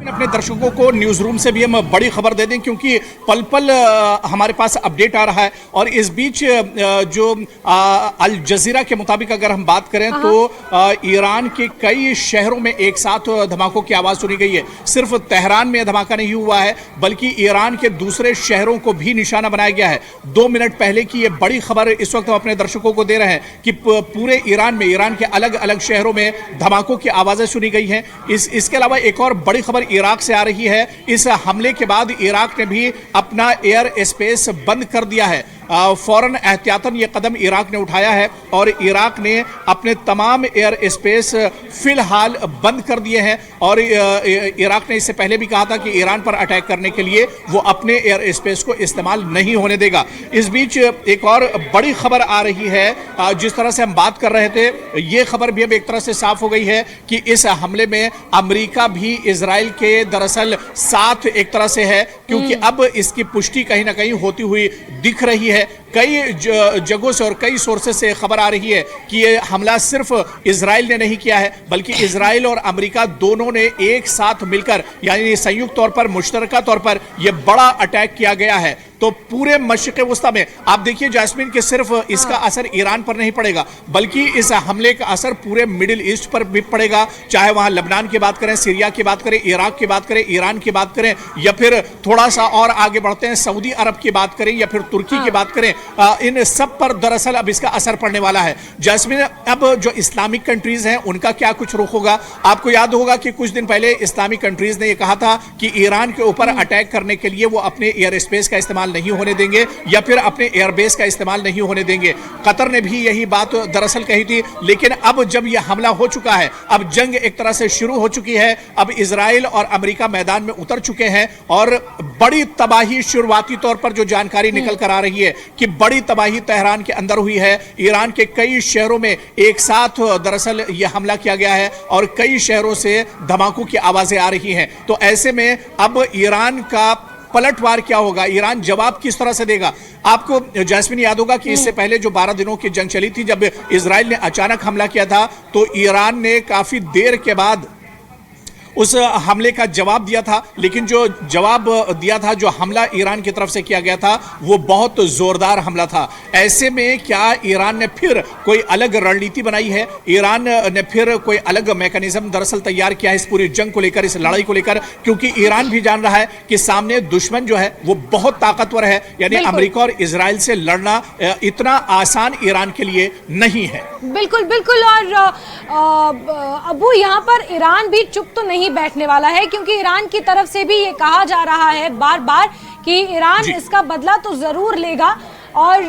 अपने दर्शकों को न्यूज रूम से भी हम बड़ी खबर दे दें क्योंकि पल पल हमारे पास अपडेट आ रहा है और इस बीच जो अल जजीरा के मुताबिक अगर हम बात करें तो ईरान के कई शहरों में एक साथ धमाकों की आवाज सुनी गई है। सिर्फ तेहरान में धमाका नहीं हुआ है बल्कि ईरान के दूसरे शहरों को भी निशाना बनाया गया है। 2 मिनट पहले की ये बड़ी खबर इस वक्त हम अपने दर्शकों को दे रहे हैं कि पूरे ईरान में ईरान के अलग अलग शहरों में धमाकों की आवाजें सुनी गई हैं। इसके अलावा एक और बड़ी खबर इराक से आ रही है। इस हमले के बाद इराक ने भी अपना एयर स्पेस बंद कर दिया है। फौरन एहतियातन ये कदम इराक ने उठाया है और इराक ने अपने तमाम एयर स्पेस फिलहाल बंद कर दिए हैं और इराक ने इससे पहले भी कहा था कि ईरान पर अटैक करने के लिए वो अपने एयर स्पेस को इस्तेमाल नहीं होने देगा। इस बीच एक और बड़ी खबर आ रही है। जिस तरह से हम बात कर रहे थे ये खबर भी अब एक तरह से साफ हो गई है कि इस हमले में अमेरिका भी इजराइल के दरअसल साथ एक तरह से है क्योंकि अब इसकी पुष्टि कहीं ना कहीं होती हुई दिख रही है। कई जगहों से और कई सोर्सेस से खबर आ रही है कि ये हमला सिर्फ इजराइल ने नहीं किया है बल्कि इजराइल और अमेरिका दोनों ने एक साथ मिलकर यानी संयुक्त तौर पर मुश्तरका तौर पर यह बड़ा अटैक किया गया है। तो पूरे मशरिक़ वस्ता में आप देखिए जैस्मिन कि सिर्फ इसका असर ईरान पर नहीं पड़ेगा बल्कि इस हमले का असर पूरे मिडिल ईस्ट पर भी पड़ेगा। चाहे वहां लेबनान की बात करें, सीरिया की बात करें, इराक की बात करें, ईरान की बात करें या फिर थोड़ा सा और आगे बढ़ते हैं सऊदी अरब की बात करें या फिर तुर्की की बात करें, इन सब पर दरअसल अब इसका असर पड़ने वाला है। जैस्मिन अब जो इस्लामिक कंट्रीज हैं उनका क्या कुछ रुख होगा? आपको याद होगा कि कुछ दिन पहले इस्लामिक कंट्रीज ने यह कहा था कि ईरान के ऊपर अटैक करने के लिए वो अपने एयर स्पेस का इस्तेमाल नहीं होने देंगे या फिर अपने एयरबेस का इस्तेमाल नहीं होने देंगे। कतर ने भी यही बात दरअसल कही थी लेकिन अब जब यह हमला हो चुका है, अब जंग एक तरह से शुरू हो चुकी है, अब इजराइल और अमेरिका मैदान में उतर चुके हैं और बड़ी तबाही शुरुआती तौर पर जो जानकारी निकल कर आ रही है कि बड़ी तबाही तेहरान के अंदर हुई है। ईरान के कई शहरों में एक साथ दरअसल यह हमला किया गया है और कई शहरों से धमाकों की आवाजें आ रही हैं। तो ऐसे में अब ईरान का पलटवार क्या होगा? ईरान जवाब किस तरह से देगा? आपको जैस्मिन याद होगा कि इससे पहले जो 12 दिनों की जंग चली थी, जब इजराइल ने अचानक हमला किया था तो ईरान ने काफी देर के बाद उस हमले का जवाब दिया था, लेकिन जो जवाब दिया था, जो हमला ईरान की तरफ से किया गया था वो बहुत जोरदार हमला था। ऐसे में क्या ईरान ने फिर कोई अलग रणनीति बनाई है? ईरान ने फिर कोई अलग मैकेनिज्म दरअसल तैयार किया है इस पूरी जंग को लेकर, इस लड़ाई को लेकर? क्योंकि ईरान भी जान रहा है कि सामने दुश्मन जो है वो बहुत ताकतवर है, यानी अमेरिका और इजराइल से लड़ना इतना आसान ईरान के लिए नहीं है। बिल्कुल बिल्कुल। और अबू यहाँ पर ईरान भी चुप तो नहीं बैठने वाला है क्योंकि ईरान की तरफ से भी ये कहा जा रहा है बार बार कि ईरान इसका बदला तो जरूर लेगा और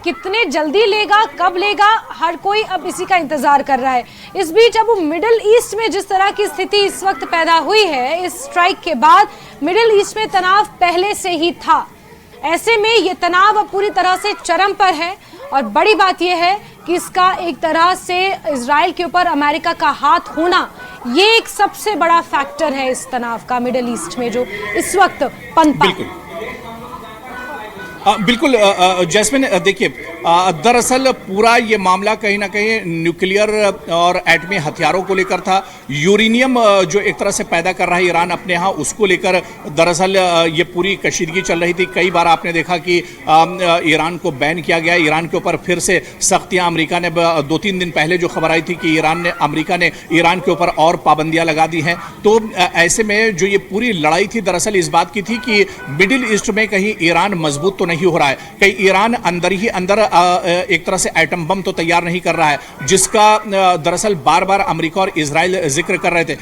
कितने जल्दी लेगा, कब लेगा, हर कोई अब इसी का इंतजार कर रहा है। इस बीच अब मिडिल ईस्ट में जिस तरह की स्थिति इस वक्त पैदा हुई है इस स्ट्राइक के बाद, मिडिल ईस्ट में तनाव पहले से ही था। ऐसे में ये तनाव अब पूरी तरह से चरम पर है और बड़ी बात यह है कि इसका एक तरह से इजराइल के ऊपर अमेरिका का हाथ होना ये एक सबसे बड़ा फैक्टर है इस तनाव का मिडिल ईस्ट में जो इस वक्त पनपा। बिल्कुल जैस्मिन, देखिए दरअसल पूरा ये मामला कहीं ना कहीं न्यूक्लियर और एटमी हथियारों को लेकर था। यूरेनियम जो एक तरह से पैदा कर रहा है ईरान अपने यहाँ, उसको लेकर दरअसल ये पूरी कशीदगी चल रही थी। कई बार आपने देखा कि ईरान को बैन किया गया। ईरान के ऊपर फिर से सख्तियाँ अमेरिका ने 2-3 दिन पहले जो खबर आई थी कि अमेरिका ने ईरान के ऊपर और पाबंदियाँ लगा दी हैं। तो ऐसे में जो ये पूरी लड़ाई थी दरअसल इस बात की थी कि मिडिल ईस्ट में कहीं ईरान मजबूत तो नहीं हो रहा है, कहीं ईरान अंदर ही अंदर एक तरह से एटम बम तो तैयार नहीं कर रहा है, जिसका दरअसल बार बार अमेरिका और इजराइल जिक्र कर रहे थे।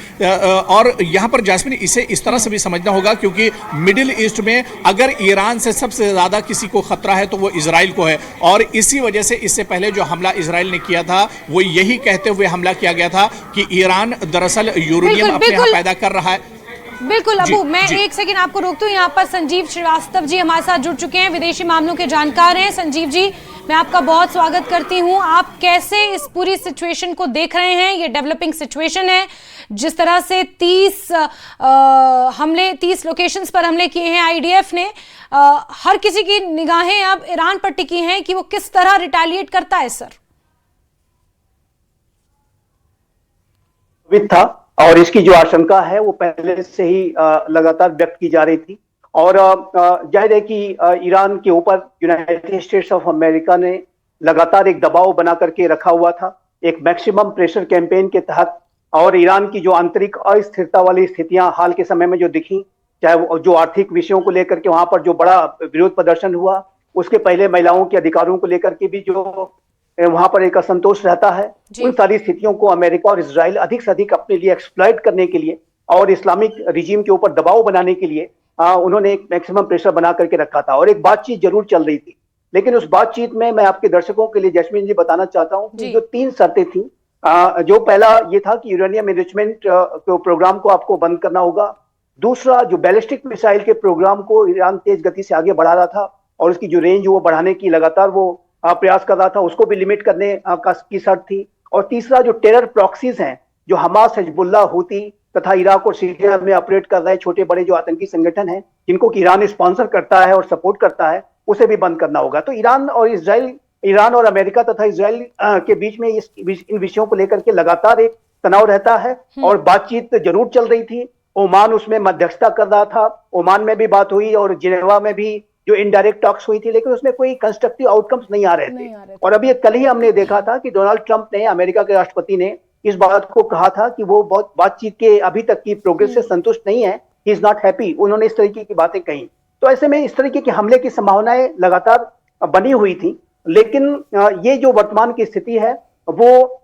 और यहां पर जैस्मिन इसे इस तरह से भी समझना होगा क्योंकि मिडिल ईस्ट में अगर ईरान से सबसे ज्यादा किसी को खतरा है तो वो इजराइल को है और इसी वजह से इससे पहले जो हमला इजराइल ने किया था वो यही कहते हुए हमला किया गया था कि ईरान दरअसल यूरेनियम अपने यहां पैदा कर रहा है। बिल्कुल अबू, मैं एक सेकंड आपको रोकती हूँ। यहाँ पर संजीव श्रीवास्तव जी हमारे साथ जुड़ चुके हैं, विदेशी मामलों के जानकार हैं। संजीव जी, मैं आपका बहुत स्वागत करती हूँ। आप कैसे इस पूरी सिचुएशन को देख रहे हैं? ये डेवलपिंग सिचुएशन है, जिस तरह से 30 लोकेशंस पर हमले किए हैं आईडीएफ ने। हर किसी की निगाहें अब ईरान पर टिकी हैं कि वो किस तरह रिटेलिएट करता है। सर था और इसकी जो आशंका है वो पहले से ही लगातार व्यक्त की जा रही थी। और जाहिर है कि ईरान के ऊपर यूनाइटेड स्टेट्स ऑफ अमेरिका ने लगातार एक दबाव बना करके रखा हुआ था, एक मैक्सिमम प्रेशर कैंपेन के तहत। और ईरान की जो आंतरिक अस्थिरता वाली स्थितियां हाल के समय में जो दिखी, चाहे वो जो आर्थिक विषयों को लेकर के वहां पर जो बड़ा विरोध प्रदर्शन हुआ, उसके पहले महिलाओं के अधिकारों को लेकर के भी जो वहां पर एक असंतोष रहता है, उन सारी स्थितियों को अमेरिका और इजराइल अधिक से अधिक अपने लिए एक्सप्लॉइट करने के लिए और इस्लामिक रिजीम के ऊपर दबाव बनाने के लिए उन्होंने एक मैक्सिमम प्रेशर बना करके रखा था। और एक बातचीत जरूर चल रही थी, लेकिन उस बातचीत में मैं आपके दर्शकों के लिए जैस्मीन जी बताना चाहता हूं कि जो 3 शर्तें थी, जो पहला ये था कि यूरेनियम एनरिचमेंट प्रोग्राम को आपको बंद करना होगा। दूसरा, जो बैलिस्टिक मिसाइल के प्रोग्राम को ईरान तेज गति से आगे बढ़ा रहा था और उसकी जो रेंज वो बढ़ाने की लगातार वो प्रयास कर रहा था, उसको भी लिमिट करने की शर्त थी। और तीसरा, जो टेरर प्रॉक्सीज हैं, जो हमास, हिजबुल्लाह, हूती तथा इराक और सीरिया में ऑपरेट कर रहे छोटे बड़े जो आतंकी संगठन हैं, जिनको कि ईरान स्पॉन्सर करता है और सपोर्ट करता है, उसे भी बंद करना होगा। तो ईरान और अमेरिका तथा इजराइल के बीच में इन विषयों को लेकर के लगातार एक तनाव रहता है और बातचीत जरूर चल रही थी। ओमान उसमें मध्यस्थता कर रहा था, ओमान में भी बात हुई और जिनेवा में भी जो इनडायरेक्ट टॉक्स हुई थी, लेकिन उसमें कोई कंस्ट्रक्टिव आउटकम्स नहीं आ रहे थे। और अभी कल ही हमने देखा था कि डोनाल्ड ट्रंप ने, अमेरिका के राष्ट्रपति ने, इस बात को कहा था कि वो बहुत बातचीत के अभी तक की प्रोग्रेस से संतुष्ट नहीं है, ही इज नॉट हैप्पी। उन्होंने इस तरीके की बातें कही। तो ऐसे में इस तरीके के हमले की संभावनाएं लगातार बनी हुई थी, लेकिन ये जो वर्तमान की स्थिति है, वो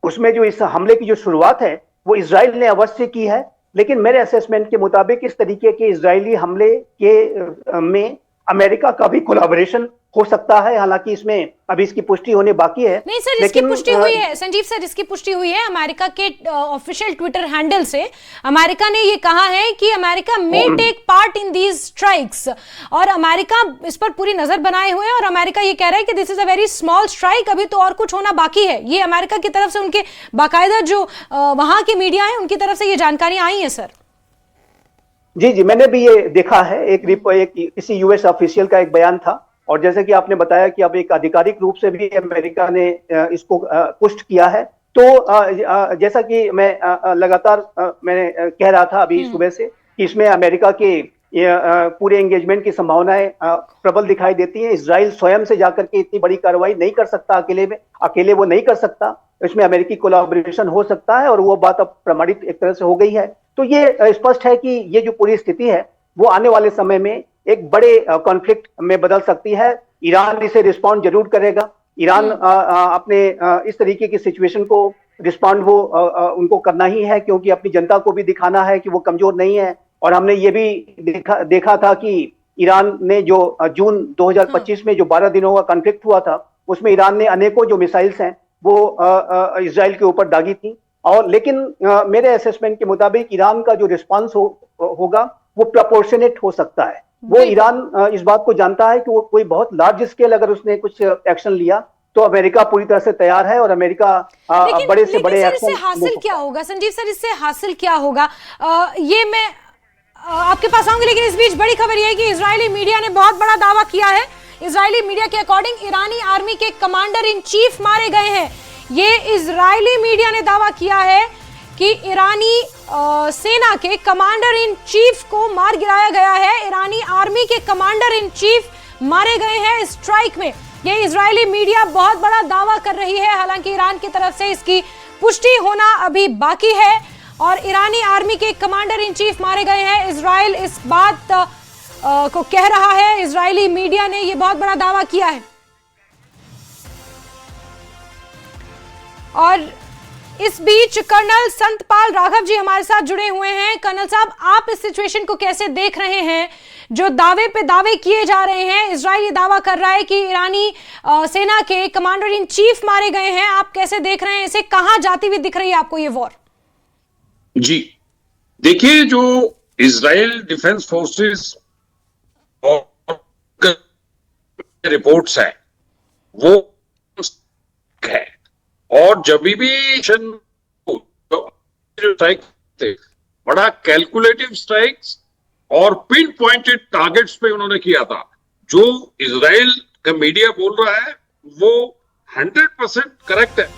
उसमें जो इस हमले की जो शुरुआत है वो इजराइल ने अवश्य की है। लेकिन मेरे असेसमेंट के मुताबिक इस तरीके के इजरायली हमले के में अमेरिका का भी कोलैबोरेशन हो सकता है, हालांकि इसमें अभी इसकी पुष्टि होने बाकी है। नहीं सर, इसकी पुष्टि हुई है संजीव सर, इसकी पुष्टि हुई है अमेरिका के ऑफिशियल ट्विटर हैंडल से। अमेरिका ने ये कहा है कि America may take part in these strikes, और अमेरिका इस पर पूरी नजर बनाए हुए है। और अमेरिका ये कह रहा है कि this is a very small strike, अभी तो और कुछ होना बाकी है। ये अमेरिका की तरफ से, उनके बाकायदा जो वहां की मीडिया है उनकी तरफ से ये जानकारी आई है सर। जी, मैंने भी ये देखा है। एक किसी यूएस ऑफिशियल का एक बयान था, और जैसे कि आपने बताया कि अब एक आधिकारिक रूप से भी अमेरिका ने इसको पुष्ट किया है। तो जैसा कि मैं लगातार मैंने कह रहा था अभी सुबह से कि इसमें अमेरिका के पूरे एंगेजमेंट की संभावनाएं प्रबल दिखाई देती हैं। इजराइल स्वयं से जाकर के इतनी बड़ी कार्रवाई नहीं कर सकता, अकेले वो नहीं कर सकता। इसमें अमेरिकी कोलैबोरेशन हो सकता है और वो बात अब प्रमाणित एक तरह से हो गई है। तो ये स्पष्ट है कि ये जो पूरी स्थिति है वो आने वाले समय में एक बड़े कॉन्फ्लिक्ट में बदल सकती है। ईरान इसे रिस्पॉन्ड जरूर करेगा। ईरान अपने इस तरीके की सिचुएशन को रिस्पॉन्ड वो उनको करना ही है, क्योंकि अपनी जनता को भी दिखाना है कि वो कमजोर नहीं है। और हमने ये भी देखा था कि ईरान ने जो जून 2025 में जो 12 दिनों का कॉन्फ्लिक्ट हुआ था, उसमें ईरान ने अनेकों जो मिसाइल्स हैं वो इजराइल के ऊपर दागी थी। और लेकिन मेरे असेसमेंट के मुताबिक ईरान का जो रिस्पांस होगा वो प्रपोर्शनेट हो सकता है। वो ईरान इस बात को जानता है कि वो कोई बहुत लार्ज स्केल अगर उसने कुछ एक्शन लिया तो अमेरिका पूरी तरह से तैयार है, और अमेरिका बड़े से बड़े एक्शन। इससे हासिल क्या होगा संजीव सर, इससे हासिल क्या होगा? ये मैं आपके पास आऊंगी, लेकिन इस बीच बड़ी खबर यह है कि इजरायली मीडिया ने बहुत बड़ा दावा किया है। इजरायली मीडिया के अकॉर्डिंग ईरानी आर्मी के कमांडर इन चीफ मारे गए हैं। ये इजरायली मीडिया ने दावा किया है कि ईरानी सेना के कमांडर इन चीफ को मार गिराया गया है। ईरानी आर्मी के कमांडर इन चीफ मारे गए हैं इस स्ट्राइक में। ये इजरायली मीडिया बहुत बड़ा दावा कर रही है, हालांकि ईरान की तरफ से इसकी पुष्टि होना अभी बाकी है। और ईरानी आर्मी के कमांडर इन चीफ मारे गए हैं, इजराइल इस बात को कह रहा है। इजरायली मीडिया ने यह बहुत बड़ा दावा किया है। और इस बीच कर्नल संतपाल राघव जी हमारे साथ जुड़े हुए हैं। कर्नल साहब, आप इस सिचुएशन को कैसे देख रहे हैं? जो दावे पे दावे किए जा रहे हैं, इजराइल ये दावा कर रहा है कि ईरानी सेना के कमांडर इन चीफ मारे गए हैं, आप कैसे देख रहे हैं इसे? कहां जाती हुई दिख रही है आपको ये वॉर? जी देखिए, जो इजराइल डिफेंस फोर्सेस और रिपोर्ट्स है वो है, और जब भी स्ट्राइक थे बड़ा कैलकुलेटिव स्ट्राइक्स और पिन पॉइंटेड टारगेट्स पे उन्होंने किया था। जो इजराइल का मीडिया बोल रहा है वो 100% करेक्ट है।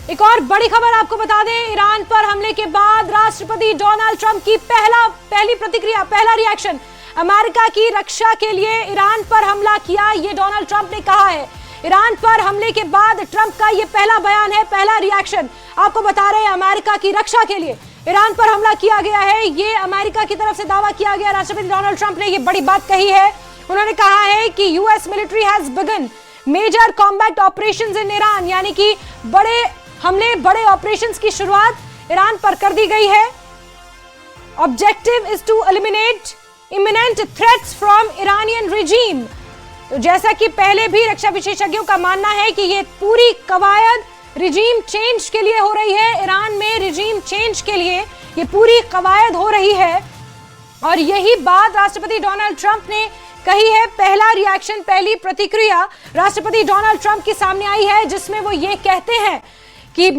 एक और बड़ी खबर आपको बता दें, ईरान पर हमले के बाद राष्ट्रपति डोनाल्ड ट्रंप की पहली प्रतिक्रिया, पहला रिएक्शन, अमेरिका की रक्षा के लिए ईरान पर हमला किया, ये डोनाल्ड ट्रंप ने कहा है। ईरान पर हमले के बाद ट्रंप का ये पहला बयान है, पहला रिएक्शन। आपको बता रहे हैं अमेरिका की रक्षा के लिए ईरान पर हमला किया गया है, ये अमेरिका की तरफ से दावा किया गया। राष्ट्रपति डोनाल्ड ट्रंप ने ये बड़ी बात कही है। उन्होंने कहा है कि US military has begun major combat operations in Iran, यानी कि बड़े हमले, बड़े ऑपरेशंस की शुरुआत ईरान पर कर दी गई है। Objective is to eliminate imminent threats from Iranian regime. तो जैसा कि पहले भी रक्षा विशेषज्ञों का मानना है कि ये पूरी कवायद रिजीम चेंज के लिए हो रही है, ईरान में रिजीम चेंज के लिए ये पूरी कवायद हो रही है। और यही बात राष्ट्रपति डोनाल्ड ट्रंप ने कही है। पहला रिएक्शन, पहली प्रतिक्रिया राष्ट्रपति डोनाल्ड ट्रंप की सामने आई है, जिसमें वो ये कहते हैं कि